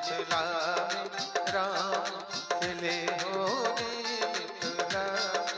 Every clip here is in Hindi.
मिथिला में राम खेले होली मिथिला में।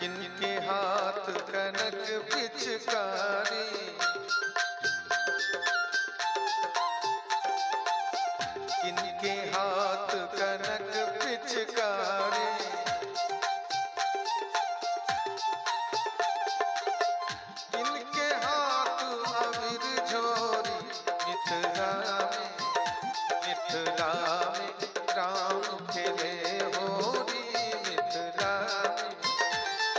किनके हाथ कनक पिचकारी, किनके हाथ कनक पिचकारी, किनके हाथ अबीर झोरी मिथिला में, मिथिला में राम खेले होली मिथिला में,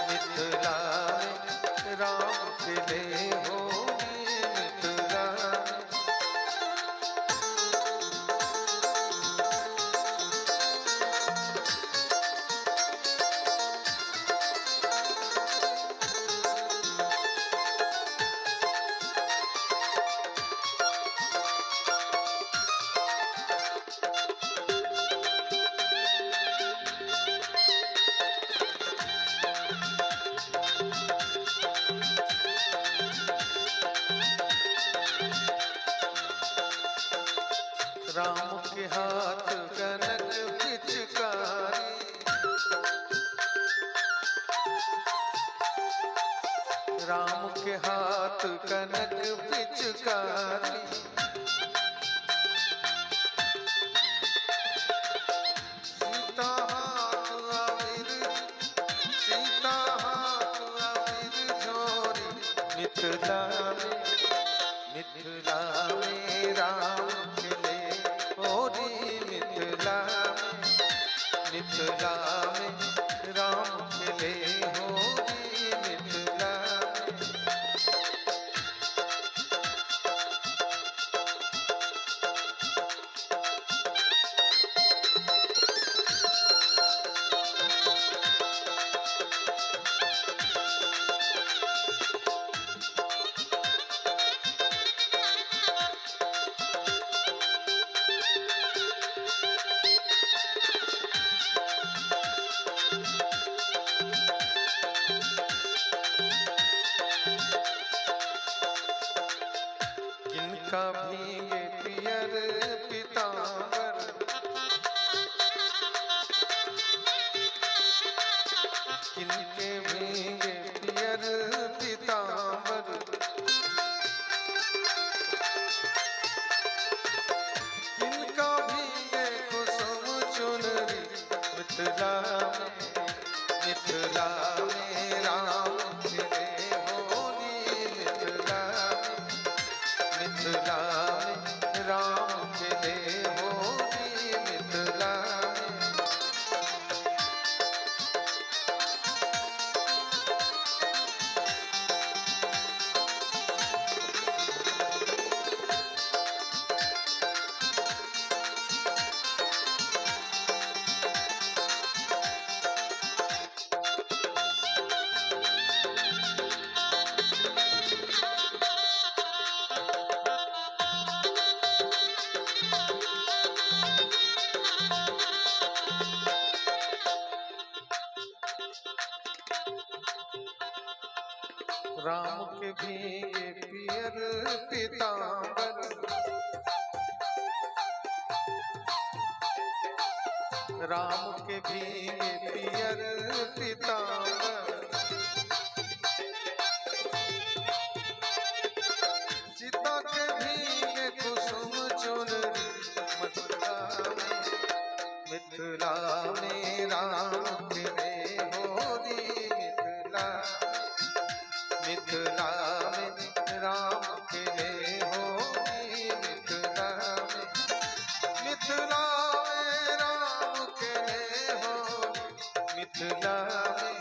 मिथिला में राम खेले होली मिथिला में। राम के हाथ कनक पिचकारी, राम के हाथ कनक पिचकारी, सीता हाथ अबीर, सीता हाथ अबीर झोरी मिथिला में, मिथिला में राम खेले होली मिथिला में, मिथिला में राम खेले होली मिथिला में। किनका भीगे पियर पीतांबर, किनके भीगे पियर पीतांबर, किनका भीगे कुसुम चुनरी मिथिला में, मिथिला में राम खेले होली मिथिला में, मिथिला में राम खेले होली मिथिला में। राम के भीगे पियर पीतांबर, राम के भीगे पियर पीतांबर, सीता के भीगे कुसुम चुनरी मिथिला में, मिथिला में राम खेले होली मिथिला, मिथिला में राम खेले होली मिथिला में, मिथिला में राम खेले होली मिथिला में,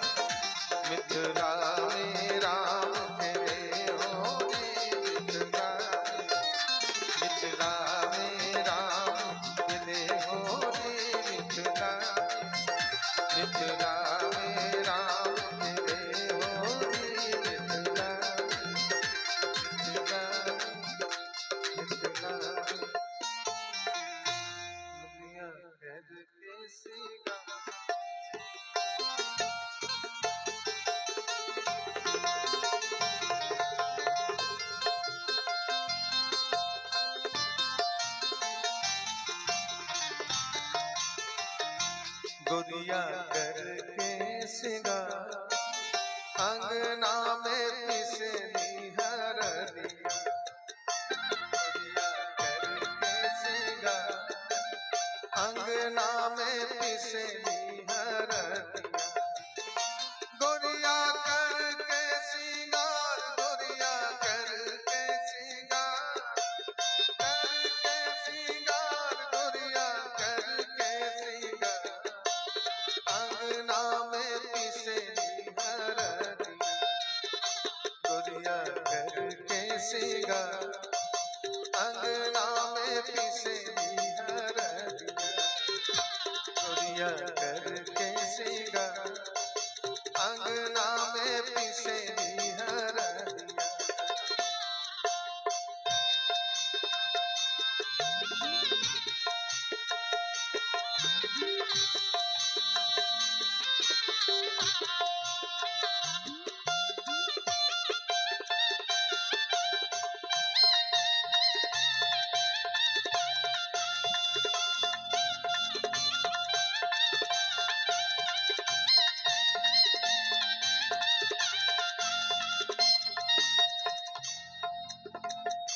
गोरिया करके सिंगार अंगना में पिसली हरदिया गोरिया करके सिंगार अंगना में पिसली हरदिया गोरिया करके सिंगार गोरिया करके सिंगार गोरिया करके सिंगार अंगना में पिसली हरदिया गोरिया करके सिंगार अंगना में पिसली हरदिया गोरिया करके सिंगार अंगना में पिसली हरदिया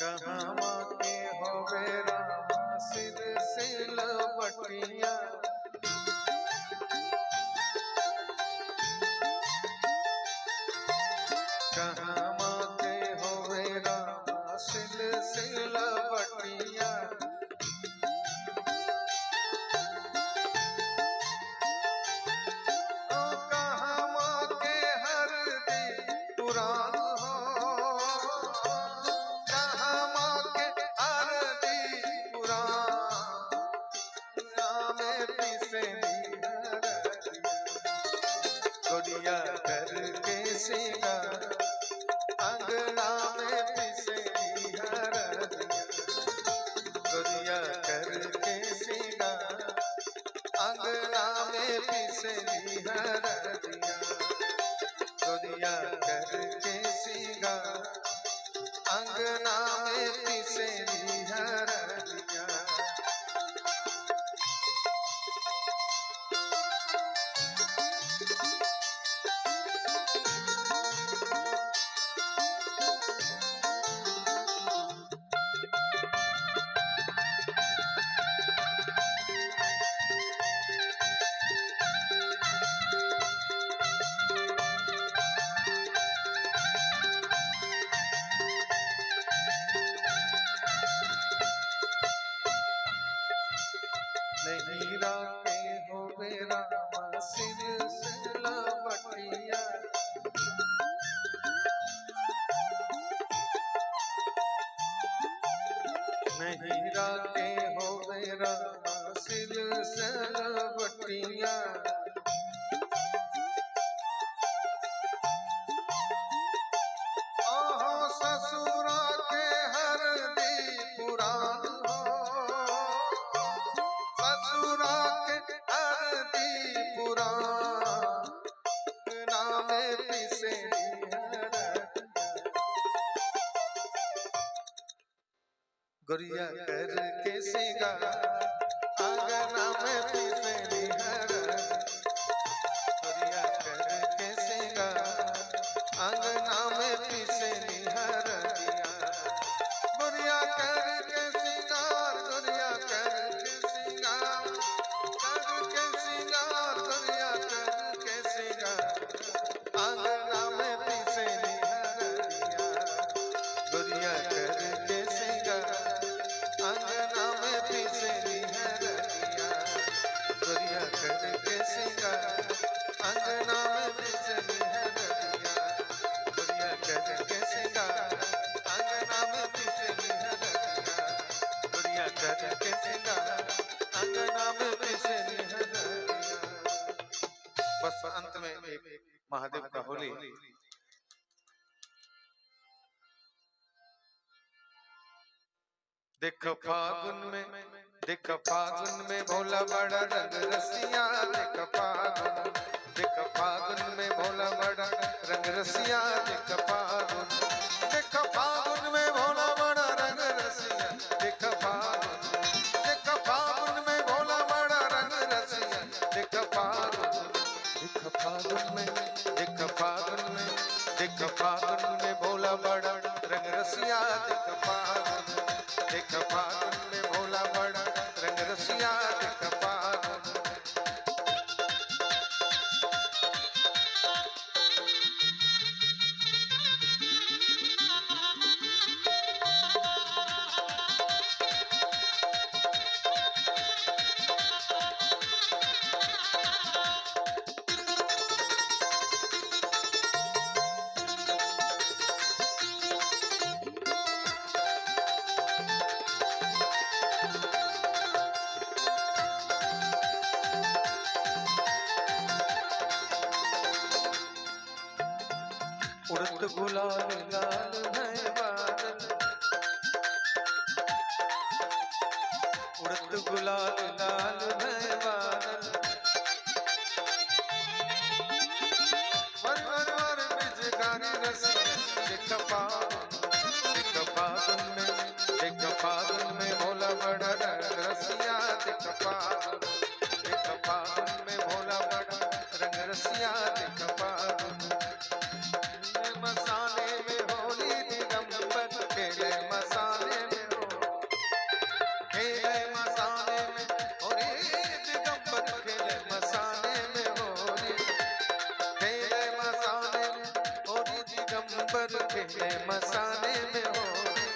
कहवा के होवे रामा सिर सिलवटिया कहवा के होवे रामा सिर सिलवटिया ओ कहवा के हरदी पुराण गोरिया करके सिंगार अंगना में पिसली हरदिया गोरिया करके सिंगार अंगना में पिसली हरदिया गोरिया करके सिंगार अंगना में पिसली हरदिया हीरा के होवे रामा सिर सिलवटिया हीरा के होवे रामा सिर सिलवटिया ओहो ससुरा के हरदी पुराण ससुरा के हरदी पुराना में पिसली हरदिया गोरिया करके सिंगार अंगना में पिसली हरदिया गोरिया करके सिंगार अंगना में पिसली हरदिया गोरिया करके सिंगार गोरिया करके सिंगार गोरिया करके सिंगार अंगना में पिसली हरदिया गोरिया करके सिंगार अंगना में पिसली हरदिया गोरिया करके सिंगार अंगना में पिसली हरदिया गोरिया करके सिंगार अंगना में पिसली हरदिया गोरिया करके सिंगार अंगना में पिसली हरदिया। बस अंत में एक महादेव का होली देख फागुन में भोला बड़ा रंग रसिया देख फागुन में भोला बड़ा रंग रसिया देख फागुन में भोला बड़ा रंग रसिया देख फागुन में भोला बड़ा रंग रसिया देख फागुन देखा फागुन में भोला बड़ा रंग रसिया देखा फागुन। उड़त गुलाल लाल है बादल, उड़त गुलाल लाल है बादल, वर वर वर बिजगारी रसिया देखा फागुन में, देखा फागुन में भोला बड़ा रंग रसिया देखा फागुन में भोला बड़ा रंग रसिया देखा फागुन। मसाले में होली दिगंबर खेले मसाले में हो, खेले मसाले में होली दिगंबर खेले मसाले में होली, खेले मसाले में होली दिगंबर खेले मसाले में होली।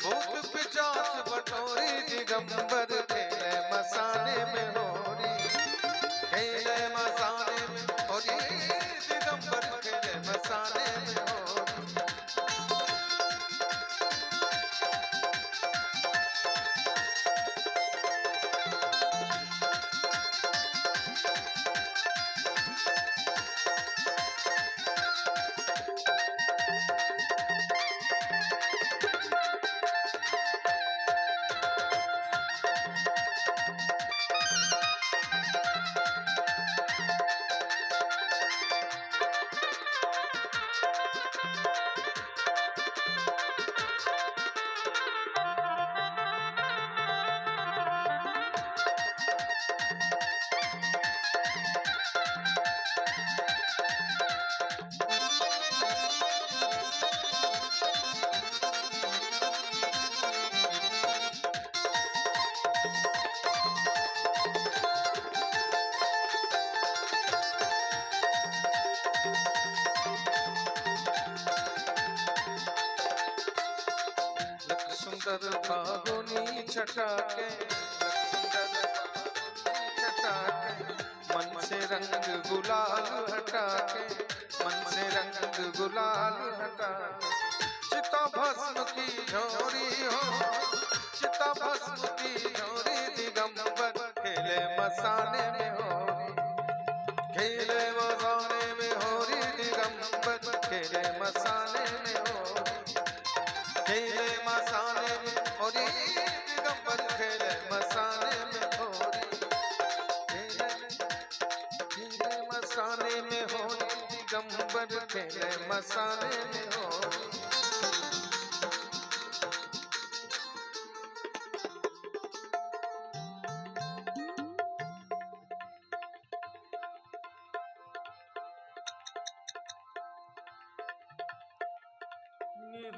भूत पिशाच बटोरी दिगंबर खेले मसाले में होली, खेले मसाले में होली दिगंबर खेले मसाले में होली। सुंदर फागुनी छटा के, सुंदर फागुनी छटा के, मन से रंग गुलाल हटा के, मन से रंग गुलाल हटा के। चिता भस्म की झोरी हो, चिता भस्म की झोरी दिगंबर खेले मसाले में होरी, खेले मसाले में होरी दिगंबर खेले मसाले में होरी, खेले मसाले में होरी दिगंबर खेले मसाले में होरी, खेले मसाले में होरी दिगंबर खेले मसाले में होरी।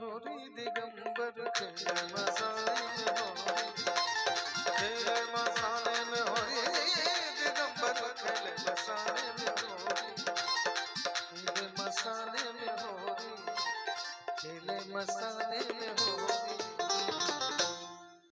होरी दिगंबर खेले मसाले में होरी, खेले मसाले